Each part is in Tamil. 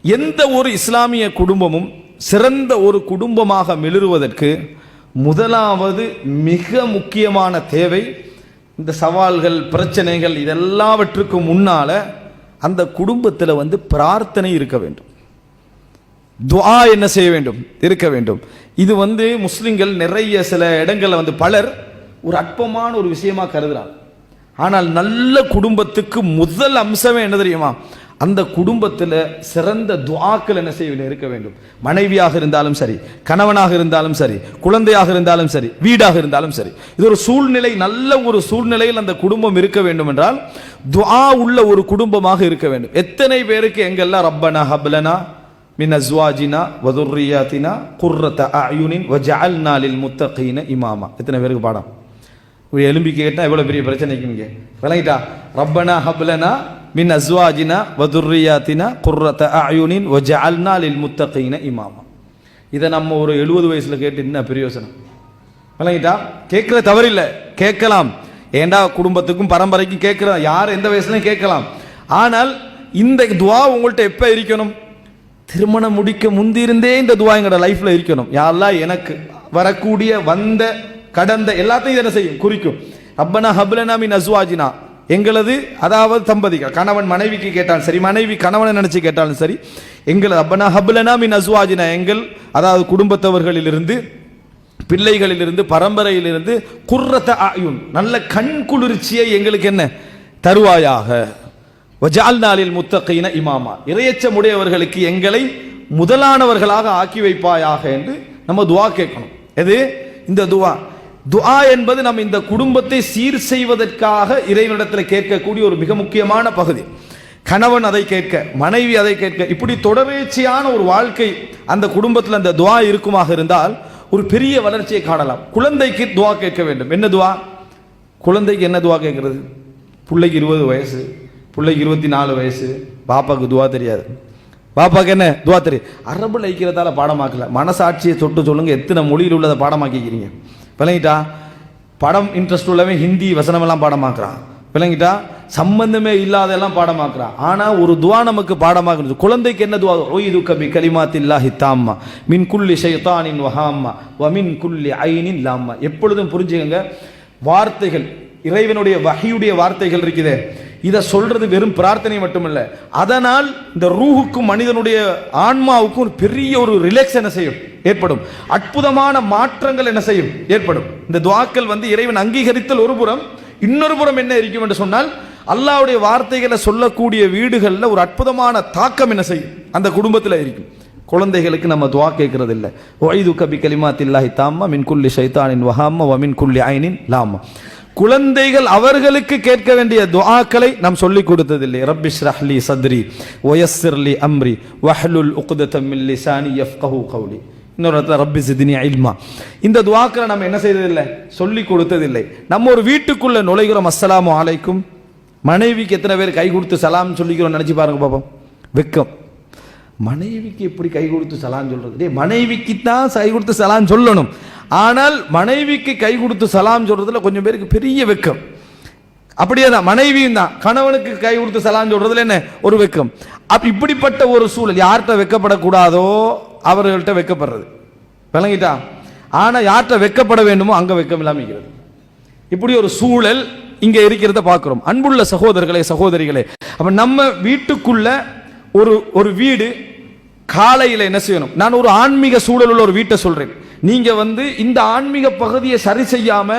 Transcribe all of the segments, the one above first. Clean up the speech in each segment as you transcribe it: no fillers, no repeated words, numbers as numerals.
எந்த ஒரு இஸ்லாமிய குடும்பமும் சிறந்த ஒரு குடும்பமாக மிளிருவதற்கு முதலாவது மிக முக்கியமான தேவை, இந்த சவால்கள் பிரச்சனைகள் இதெல்லாவற்றுக்கும் முன்னால அந்த குடும்பத்தில் பிரார்த்தனை இருக்க வேண்டும், துஆ என்ன செய்ய வேண்டும், இருக்க வேண்டும். இது முஸ்லிம்கள் நிறைய சில இடங்களில் பலர் ஒரு அற்பமான ஒரு விஷயமா கருதுறாங்க. ஆனால் நல்ல குடும்பத்துக்கு முதல் அம்சமே என்ன தெரியுமா? அந்த குடும்பத்தில் சிறந்த துஆக்கள் என்ன செய்ய வேண்டும், இருக்க வேண்டும். மனைவியாக இருந்தாலும் சரி, கணவனாக இருந்தாலும் சரி, குழந்தையாக இருந்தாலும் சரி, வீடாக இருந்தாலும் சரி, இது ஒரு சூழ்நிலை, நல்ல ஒரு சூழ்நிலையில் அந்த குடும்பம் இருக்க வேண்டும் என்றால் துஆ உள்ள ஒரு குடும்பமாக இருக்க வேண்டும். எத்தனை பேருக்கு எங்கெல்லாம் ரப்பனா ஹப்லனா மின் அஸ்வாஜினா வதுர்ரியாத்தினா குர்ரத அயுனின் வஜஅல்னா லில் முத்தகீன இமாமா, எத்தனை பேருக்கு பாடம் ஒரு எலும்பி கேட்டால் எவ்வளோ பெரிய பிரச்சனைக்குங்க விளங்கிட்டா? ரப்பனா ஹப்லனா மின் அஸ்வாஜினா வதுர்ரியாத்தினா குர்ரத அயுனின் வஜஅல்னா லில் முத்தகீன இமாமா. இதை நம்ம ஒரு 70 வயசுல கேட்டு என்ன பிரயோசனம்? விளங்கிட்டா? கேட்குற தவறில்லை, கேட்கலாம். ஏண்டா குடும்பத்துக்கும் பரம்பரைக்கும் கேட்குற யார் எந்த வயசுலையும் கேட்கலாம். ஆனால் இந்த துஆ உங்கள்கிட்ட எப்போ இருக்கணும்? திருமணம் முடிக்க முந்திருந்தே இந்த துஆ எங்களோட லைஃப்ல இருக்கணும். யா அல்லாஹ் எனக்கு வரக்கூடிய வந்த கடந்த எல்லாத்தையும் என்ன செய்யும், குறிக்கும். ரப்பனா ஹப்லனா மின் அஸ்வாஜினா, எங்களது அதாவது தம்பதிகள், கணவன் மனைவிக்கு கேட்டாலும் சரி, மனைவி கணவனை நினைச்சு கேட்டாலும் சரி, எங்கள் ரப்பனா ஹப்லனா மின் அஸ்வாஜினா, எங்கள் அதாவது குடும்பத்தவர்களிலிருந்து, பிள்ளைகளிலிருந்து, பரம்பரையிலிருந்து குர்ரத அயுன், நல்ல கண் குளிர்ச்சியை எங்களுக்கு என்ன தருவாயாக. வஜஅல்னா லில் முத்தகீன இமாமா, இறையச்சமுடையவர்களுக்கு எங்களை முதலானவர்களாக ஆக்கி வைப்பாயாக என்று நம்ம துஆ கேட்கணும். எது இந்த துஆ? துஆ என்பது நம்ம இந்த குடும்பத்தை சீர் செய்வதற்காக இறைவனிடத்தில் கேட்கக்கூடிய ஒரு மிக முக்கியமான பகுதி. கணவன் அதை கேட்க, மனைவி அதை கேட்க, இப்படி தொடர்ச்சியான ஒரு வாழ்க்கை அந்த குடும்பத்தில் அந்த துஆ இருக்குமாக இருந்தால் ஒரு பெரிய வளர்ச்சியை காணலாம். குழந்தைக்கு துஆ கேட்க வேண்டும். என்ன துஆ? குழந்தைக்கு என்ன துஆ கேட்கறது? பிள்ளைக்கு 20 வயசு, பிள்ளைக்கு 24 வயசு, பாப்பாக்கு துஆ தெரியாது. பாப்பாக்கு என்ன துஆ தெரியும்? அரபுல ஐக்கிறதால பாடமாக்கல. மனசாட்சியை தொட்டு சொல்லுங்க, எத்தனை மொழியில் உள்ளதை பாடமாக்கிக்கிறீங்க? விளங்கிட்டா? படம் இன்ட்ரெஸ்ட் உள்ளவன் ஹிந்தி வசனமெல்லாம் பாடமாக்குறான். விளங்கிட்டா? சம்பந்தமே இல்லாதெல்லாம் பாடமாக்குறான். ஆனால் ஒரு துஆ நமக்கு பாடமாக்குறது. குழந்தைக்கு என்ன துஆ? உய்துக பி கலிமாத்தில்லாஹி தாம்மா மின் குல்லி ஷைத்தானின் வஹாம்மா வ மின் குல்லி ஐனின் லாம்மா. எப்பொழுதும் புரிஞ்சுக்கங்க, வார்த்தைகள் இறைவனுடைய வஹியுடைய வார்த்தைகள் இருக்குதே, இதை சொல்றது வெறும் பிரார்த்தனை மட்டுமல்ல, அதனால் இந்த ரூஹுக்கும் மனிதனுடைய ஆன்மாவுக்கும் ஒரு பெரிய ஒரு ரிலாக்ஸ் என்ன செய்யும், ஏற்படும். அற்புதமான மாற்றங்கள் என்ன செய்யும், ஏற்படும். இந்த துஆக்கள் இறைவன் அங்கீகரித்தல் ஒரு புறம், இன்னொரு புறம் என்ன இருக்கும் என்று சொன்னால் அல்லாஹ்வுடைய வார்த்தைகளை சொல்லக்கூடிய வீடுகளில் ஒரு அற்புதமான தாக்கம் என்ன செய்யும், அந்த குடும்பத்தில் இருக்கும். குழந்தைகளுக்கு நம்ம துஆ கேட்கறது இல்லை. உய்துக பி கலிமாத்தில்லாஹி தாம்மா மின் குல்லி ஷைத்தானின் வஹாம்மா வ மின் குல்லி ஐனின் லாம்மா. குழந்தைகள் அவர்களுக்கு கேட்க வேண்டிய துஆக்களை நாம் சொல்லிக் கொடுத்ததில்லை. ரப்பி ஷ்ரஹ் லி சத்ரி வ யஸ்ஸிர் லி அம்ரி வஹ்லுல் உக்ததம் மின் லிசானி யஃப்கஹு கௌலி. இன்னொரு இடத்துல ரப்பி ஸித்னி இல்மா. இந்த துஆக்களை நம்ம என்ன செய்ததில்லை, சொல்லிக் கொடுத்ததில்லை. நம்ம ஒரு வீட்டுக்குள்ள நுழைகிறோம், அஸ்ஸலாமு அலைக்கும், மனைவிக்கு எத்தனை பேர் கை கொடுத்து சலாம் சொல்லிக்கிறோம் நினைச்சு பாருங்க பாப்போம். வெக்கம். மனைவிக்கு எப்படி கை கொடுத்து சலாம் சொல்றது? மனைவிக்கு தான் கை கொடுத்து சலாம் சொல்லணும். ஆனால் மனைவிக்கு கை கொடுத்து சலாம் சொல்றதுல கொஞ்சம் பேருக்கு பெரிய வெக்கம். அப்படியே தான் மனைவியும் தான் கணவனுக்கு கை கொடுத்து சலாம் சொல்றதுல என்ன ஒரு வெக்கம். இப்படிப்பட்ட ஒரு சூழல், யார்கிட்ட வெக்கப்படக்கூடாதோ அவர்கள்ட்ட வெக்கப்படுறது. விளங்கிட்டா? ஆனா யார்கிட்ட வெக்கப்பட வேண்டுமோ அங்க வெக்கம் இல்லாம இருக்கிறது. இப்படி ஒரு சூழல் இங்க இருக்கிறத பார்க்கிறோம். அன்புள்ள சகோதரர்களே, சகோதரிகளே, அப்ப நம்ம வீட்டுக்குள்ள ஒரு வீடு காலையில் என்ன செய்யணும்? நான் ஒரு ஆன்மீக சூழல் உள்ள ஒரு வீட்டை சொல்றேன். நீங்க இந்த ஆன்மீக பகுதியை சரி செய்யாம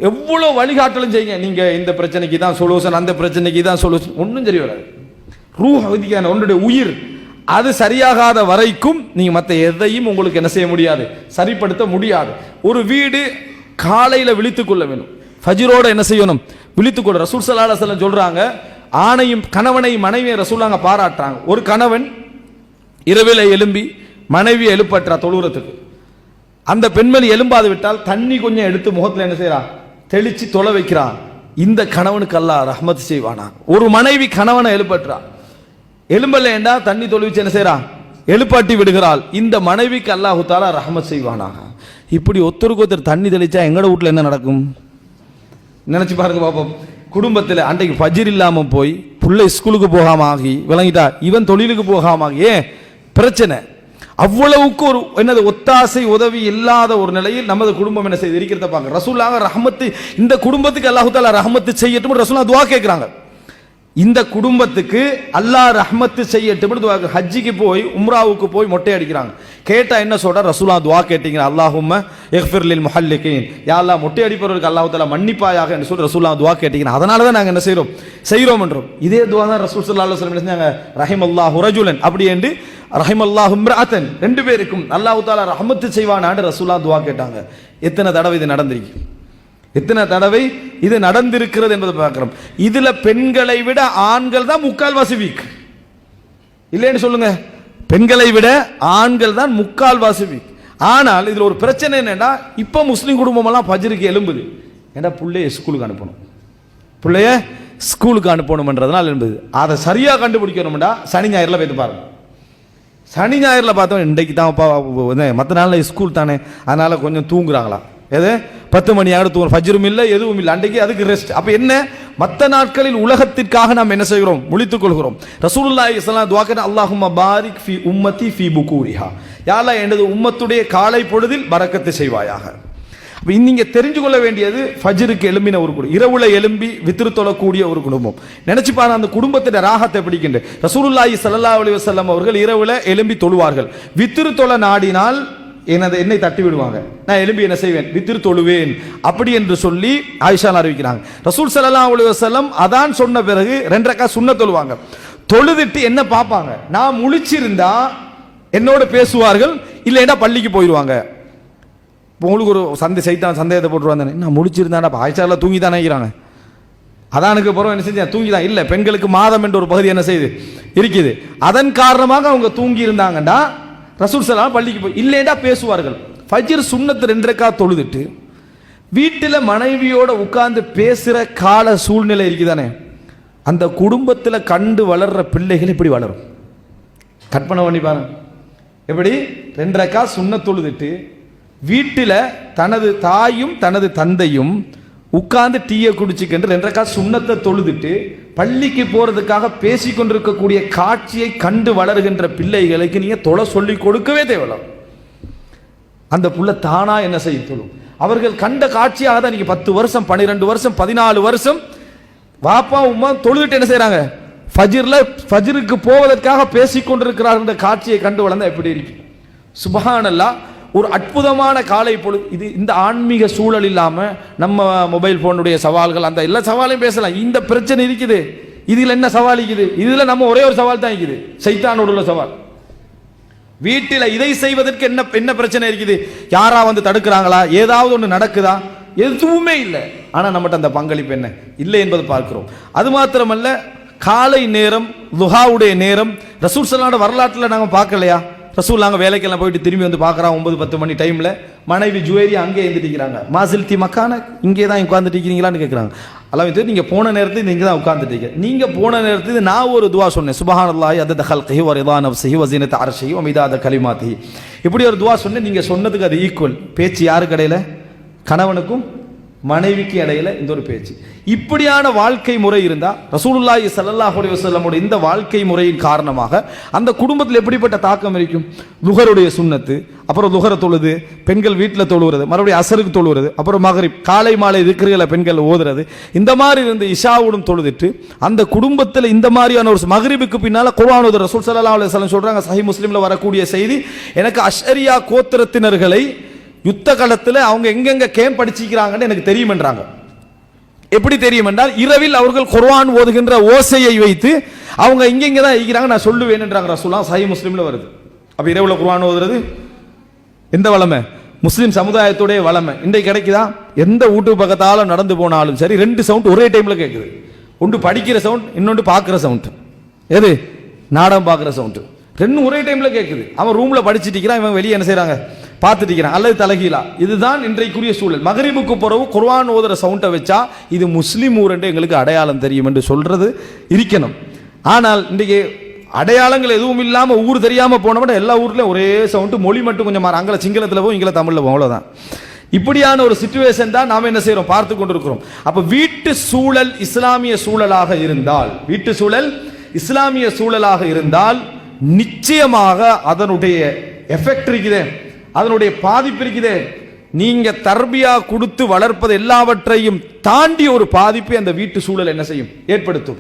எவ்வளவு வழிகாட்டலும் செய்யுங்க. நீங்க இந்த பிரச்சனைக்கு தான் சொல்யூஷன், அந்த பிரச்சனைக்கு தான் சொல்யூஷன், ஒன்றும் சரி வராது. ரூஹ் உன்னுடைய உயிர் அது சரியாகாத வரைக்கும் நீங்க மற்ற எதையும் உங்களுக்கு என்ன செய்ய முடியாது, சரிப்படுத்த முடியாது. ஒரு வீடு காலையில விழித்துக் கொள்ள வேண்டும். ஃபஜ்ரோட என்ன செய்யணும், விழித்துக் கொள்ள. ரசூல் ஸல்லல்லாஹு அலைஹி வஸல்லம் சொல்றாங்க, ஆணையும் கணவனையும் மனைவியை ரசூலுல்லாஹ் பாராட்டுறாங்க. ஒரு கணவன் இரவில எழும்பி மனைவியை எழுப்பற்றா தொழுறதுக்கு, அந்த பெண்மணி எழும்பாது விட்டால் தண்ணி கொஞ்சம் எடுத்து முகத்தில் என்ன செய்யறா, தெளிச்சு தொலை வைக்கிறான். இந்த கணவனுக்கு அல்லாஹ் ரஹ்மத் செய்வானா. ஒரு மனைவி கணவனை எழுப்பற்றா, எலும்பல்ல ஏண்டா தண்ணி தொழுவிச்சு என்ன செய்யறா, எழுப்பாட்டி விடுகிறாள். இந்த மனைவிக்கு அல்லாஹு தஆலா ரஹ்மத் செய்வானாக. இப்படி ஒருத்தருக்கு ஒருத்தர் தண்ணி தெளிச்சா எங்கட வீட்டில் என்ன நடக்கும் நினைச்சு பாருங்க பாப்போம். குடும்பத்தில் அன்றைக்கு ஃபஜ்ர் இல்லாமல் போய் புள்ளை ஸ்கூலுக்கு போகாம ஆகி விளங்கிட்டா, இவன் தொழிலுக்கு போகாம ஆகி, ஏன் பிரச்சனை? அவ்வளவுக்கு ஒரு என்னது ஒத்தாசை உதவி இல்லாத ஒரு நிலையில் நமது குடும்பம் என்ன செய்து இருக்கிறத பாங்க. ரசூலுல்லாஹ் ரஹமத்து, இந்த குடும்பத்துக்கு அல்லாஹ் தஆலா ரஹமத்து செய்யட்டும் ரசூலுல்லாஹ் துஆ கேட்கிறாங்க. இந்த குடும்பத்துக்கு அல்லாஹ் ரஹ்மத்து செய்யட்டும் துஆ. ஹஜ்ஜிக்கு போய் உம்ராவுக்கு போய் மொட்டை அடிக்கிறாங்க. கேட்டா என்ன சொல்ற? ரசூலுல்லாஹ் துஆ கேட்டீங்க, அல்லாஹும்ம இக்ஃபிர் லில் முஹல்லிகீன், யா அல்லாஹ் மொட்டை அடிப்பவர்களுக்கு அல்லாஹ் தஆலா மன்னிப்பாயாக என்று சொல்லி ரசூலுல்லாஹ் துஆ கேட்டீங்க. அதனால தான் நாங்க என்ன செய்றோம் என்றோம். இதே துஆ தான் ரசூல் ஸல்லல்லாஹு அலைஹி வஸல்லம் என்ன செஞ்சாங்க? ரஹிமல்லாஹு ரஜுலன், அப்படி என்று ரஹிமல்லாஹு இம்ரஅத்தன், ரெண்டு பேருக்கும் அல்லாஹ் தஆலா ரஹ்மத்து செய்வானான்னு ரசூலுல்லாஹ் துஆ கேட்டாங்க. எத்தனை தடவை இது நடந்திருக்கு? எத்தனை தடவை இது நடந்திருக்கிறது என்பதை பார்க்கிறோம். இதுல பெண்களை விட ஆண்கள் தான் முக்கால்வாசி வீக் இல்லைன்னு சொல்லுங்க. பெண்களை விட ஆண்கள் தான் முக்கால்வாசி வீக். ஆனால் இதுல ஒரு பிரச்சனை என்னன்னா, இப்ப முஸ்லிம் குடும்பம் எல்லாம் ஃபஜ்ருக்கு எழும்புது. ஏன்னா பிள்ளைய ஸ்கூலுக்கு அனுப்பணும், பிள்ளைய ஸ்கூலுக்கு அனுப்பணும்ன்றதுனால எழும்புது. அதை சரியா கண்டுபிடிக்கணும்டா சனி ஞாயிறுல போய் பாருங்க. சனி ஞாயிறுல பார்த்தோம் இன்றைக்கு தான், மற்ற நாள்ல ஸ்கூல் தானே, அதனால கொஞ்சம் தூங்குறாங்களா. எது 10 மணி ஆகிட்டு தூங்குறோம், ஃபஜ்ரும் இல்லை எதுவும் இல்லை, அன்றைக்கு அதுக்கு ரெஸ்ட். அப்ப என்ன, மற்ற நாட்களில் உலகத்திற்காக நாம் என்ன செய்கிறோம்? முழித்துக் கொள்கிறோம். ரசூலுல்லாஹி ஸல்லல்லாஹு அலைஹி வஸல்லம் துஆ கேட்ட, அல்லாஹும்ம பாரிக் ஃபீ உம்மத்தி ஃபீ புகூரிஹா, யா அல்லாஹ் எனது உம்மத்துடைய காலை பொழுதில் பரக்கத்து செய்வாயாக. அப்ப நீங்க தெரிஞ்சு கொள்ள வேண்டியது, ஃபஜ்ருக்கு எழும்பின ஒரு குடும்பம், இரவுல எழும்பி வித்ரு தொழக்கூடிய ஒரு குடும்பம். நினைச்சு பாருங்க அந்த குடும்பத்தின் ராகத்தை பிடிக்கின்ற. ரசூலுல்லாஹி ஸல்லல்லாஹு அலைஹி வஸல்லம் அவர்கள் இரவுல எழும்பி தொழுவார்கள். வித்ரு தொழ நாடினால் என்னை தட்டி விடுவாங்க, நான் எழும்பி என்ன செய்வேன்? வித்ரு தொழுவேன் அப்படி என்று சொல்லி ஆயிஷா அறிவிக்கிறாங்க. ரசூல் ஸல்லல்லாஹு அலைஹி வஸல்லம் அதான் சொன்ன பிறகு 2 ரக்காத் சுன்னத் தொழுவாங்க. தொழுதுட்டு என்ன பார்ப்பாங்க? நான் முழிச்சிருந்தா என்னோட பேசுவார்கள், இல்லைன்னா பள்ளிக்கு போயிடுவாங்க. உங்களுக்கு ஒரு சந்தேகத்தை போட்டுருவாங்க, நான் முழிச்சிருந்தாடா ஆயிஷா தூங்கி தானே இருக்கிறாங்க, அதானுக்கு பிறகு என்ன செஞ்சேன்? தூங்கி தான். இல்லை, பெண்களுக்கு மாதம் என்ற ஒரு பகுதி என்ன செய்யுது இருக்குது, அதன் காரணமாக அவங்க தூங்கி இருந்தாங்கடா ரசூல் ஸல்லல்லாஹு பள்ளிக்கு போய், இல்லைடா பேசுவார்கள். ஃபஜ்ர் சுன்னத்து 2 ரக்காத் தொழுதுட்டு வீட்டில் மனைவியோட உட்கார்ந்து பேசுற கால சூழ்நிலை இருக்குதானே, அந்த குடும்பத்தில் கண்டு வளர்ற பிள்ளைகள் இப்படி வளரும். கற்பனை பண்ணி பாருங்க, எப்படி 2 ரக்காத் சுன்னத் தொழுதுட்டு வீட்டில் தனது தாயும் தனது தந்தையும் உட்கார்ந்து டீயை குடிச்சுக்கின்று 2 ரக்காத் சுன்னத்தை தொழுதுட்டு பள்ளிக்கு போறதுக்காக பேசிக்கொண்டிருக்கக்கூடிய காட்சியை கண்டு வளர்கின்ற பிள்ளைகளுக்கு நீங்க தொலை சொல்லி கொடுக்கவே தேவையில்லை. அந்த புள்ள தானா என்ன செய்ய தொழும். அவர்கள் கண்ட காட்சியாக தான் நீங்க 10 வருஷம் 12 வருஷம் 14 வருஷம் வாப்பா உமா தொழுதுட்டு என்ன செய்யறாங்க? ஃபஜ்ருக்கு போவதற்காக பேசிக்கொண்டிருக்கிறார். இந்த காட்சியை கண்டு வளர்ந்தா எப்படி இருக்கு? சுப்ஹானல்லாஹ். ஒரு அற்புதமான காலை பொழுது இது. இந்த ஆன்மீக சூழல் இல்லாம நம்ம மொபைல் போனுடைய சவால்கள், அந்த எல்லா சவாலையும் பேசலாம். இந்த பிரச்சனை இருக்குது, இதுல என்ன சவால் இருக்குது? இதுல நம்ம ஒரே ஒரு சவால் தான் இருக்குது, சைத்தானோட உள்ள சவால். வீட்டில் இதை செய்வதற்கு என்ன பிரச்சனை இருக்குது? யாரா வந்து தடுக்கிறாங்களா? ஏதாவது ஒன்று நடக்குதா? எதுவுமே இல்லை. ஆனா நம்மகிட்ட அந்த பங்களிப்பு என்ன இல்லை என்பதை பார்க்கிறோம். அது மாத்திரமல்ல, காலை நேரம் துஹாவுடைய நேரம் ரசூல் ஸல்லல்லாஹு வரலாற்றில் நாங்க பார்க்கலையா? ரசூல் நாங்கள் வேலைக்கெல்லாம் போயிட்டு திரும்பி வந்து பார்க்குறான் 9-10 மணி டைமில் மனைவி ஜுவேரி அங்கே எழுந்துட்டிக்கிறாங்க. மாசில் தி மக்கான இங்கே தான் உட்காந்துட்டு இருக்கிறீங்களான்னு கேட்குறாங்க. அல்லாஹ் நீங்கள் போன நேரத்தில் நீங்கள் தான் உட்காந்துட்டீங்க. நீங்கள் போன நேரத்துக்கு நான் ஒரு துவா சொன்னேன், சுப்ஹானல்லாஹி அதத ஹல்கிஹி வ ரிதா நஃப்ஸிஹி வ ஸீனத அர்ஷிஹி வ மிதாத கலிமாத்திஹி. இப்படி ஒரு துவா சொன்னேன். நீங்கள் சொன்னதுக்கு அது ஈக்குவல். பேச்சு யாருக்கு இடையில? கணவனுக்கும் மனைவிக்கு இடையில இந்த ஒரு பேச்சு. இப்படியான வாழ்க்கை முறை இருந்தா ரசூலுல்லாஹி ஸல்லல்லாஹு அலைஹி வஸல்லம் இந்த வாழ்க்கை முறையின் காரணமாக அந்த குடும்பத்தில் எப்படிப்பட்ட தாக்கம் இருக்கும்? லுஹருடைய சுன்னத்து, அப்புறம் லுஹர தொழுது, பெண்கள் வீட்டில் தொழுகிறது, மறுபடியும் அசருக்கு தொழுகிறது, அப்புறம் மகரிப் காலை மாலை திக்ருகளை பெண்கள் ஓதுறது, இந்த மாதிரி இருந்து இஷாவுடன் தொழுதுட்டு அந்த குடும்பத்தில் இந்த மாதிரியான ஒரு மகரிபுக்கு பின்னால குர்ஆன் ஓதுற ரசூல் ஸல்லல்லாஹு அலைஹி வஸல்லம் சொல்றாங்க, சஹீஹ் முஸ்லிம்ல வரக்கூடிய செய்தி, எனக்கு அஷ்அரியா கோத்திரத்தினர்களை யுத்த காலத்தில் அவங்க எங்கெங்க கேம்ப் படிச்சிக்கிறாங்கன்னு எனக்கு தெரியும் என்றாங்க. எப்படி தெரியும் என்றால், இரவில் அவர்கள் குர்ஆன் ஓதுகின்ற ஓசையை வைத்து அவங்க இங்க தான் இருக்கிறாங்க நான் சொல்லுவேன் என்றாங்க ரசூலுல்லாஹ். சஹீஹ் முஸ்லிம்ல வருது. அப்ப இரவுல குர்ஆன் ஓதுறது எந்த வளமை? முஸ்லிம் சமுதாயத்துடைய வளமை. இன்றைக்கு கிடைக்குதா? எந்த வீட்டு பக்கத்தால நடந்து போனாலும் சரி 2 சவுண்ட் ஒரே டைம்ல கேட்குது. ஒன்று படிக்கிற சவுண்ட், இன்னொன்று பார்க்குற சவுண்ட். எது? நாடகம் பார்க்குற சவுண்ட். 2 ஒரே டைம்ல கேட்குது. அவன் ரூம்ல படிச்சுட்டு இருக்கிறான், இவன் வெளியே என்ன செய்யறாங்க? பார்த்துட்டு இருக்கிறான், அல்லது தலகீழா. இதுதான் இன்றைக்குரிய சூழல். மகரிபுக்கு பிறகு குர்ஆன் ஓதுற சவுண்டை வச்சா இது முஸ்லிம் ஊர் என்று எங்களுக்கு அடையாளம் தெரியும் என்று சொல்றது இருக்கணும். ஆனால் இன்றைக்கு அடையாளங்கள் எதுவும் இல்லாமல் ஊர் தெரியாமல் போனோம்னா எல்லா ஊர்லேயும் ஒரே சவுண்டு, மொழி மட்டும் கொஞ்சம் மாறும். அங்கே சிங்களத்தில் போகும், இங்கே தமிழில் போகும், அவ்வளோதான். இப்படியான ஒரு சிச்சுவேஷன் தான் நாம் என்ன செய்யறோம், பார்த்து கொண்டிருக்கிறோம். அப்ப வீட்டு சூழல் இஸ்லாமிய சூழலாக இருந்தால், வீட்டு சூழல் இஸ்லாமிய சூழலாக இருந்தால் நிச்சயமாக அதனுடைய எஃபெக்ட் இருக்குதே, அதனுடைய பாதிப்பு இருக்குதே, நீங்க தர்பியா கொடுத்து வளர்ப்பது எல்லாவற்றையும் தாண்டி ஒரு பாதிப்பை அந்த வீட்டு சூழல் என்ன செய்யும், ஏற்படுத்தும்.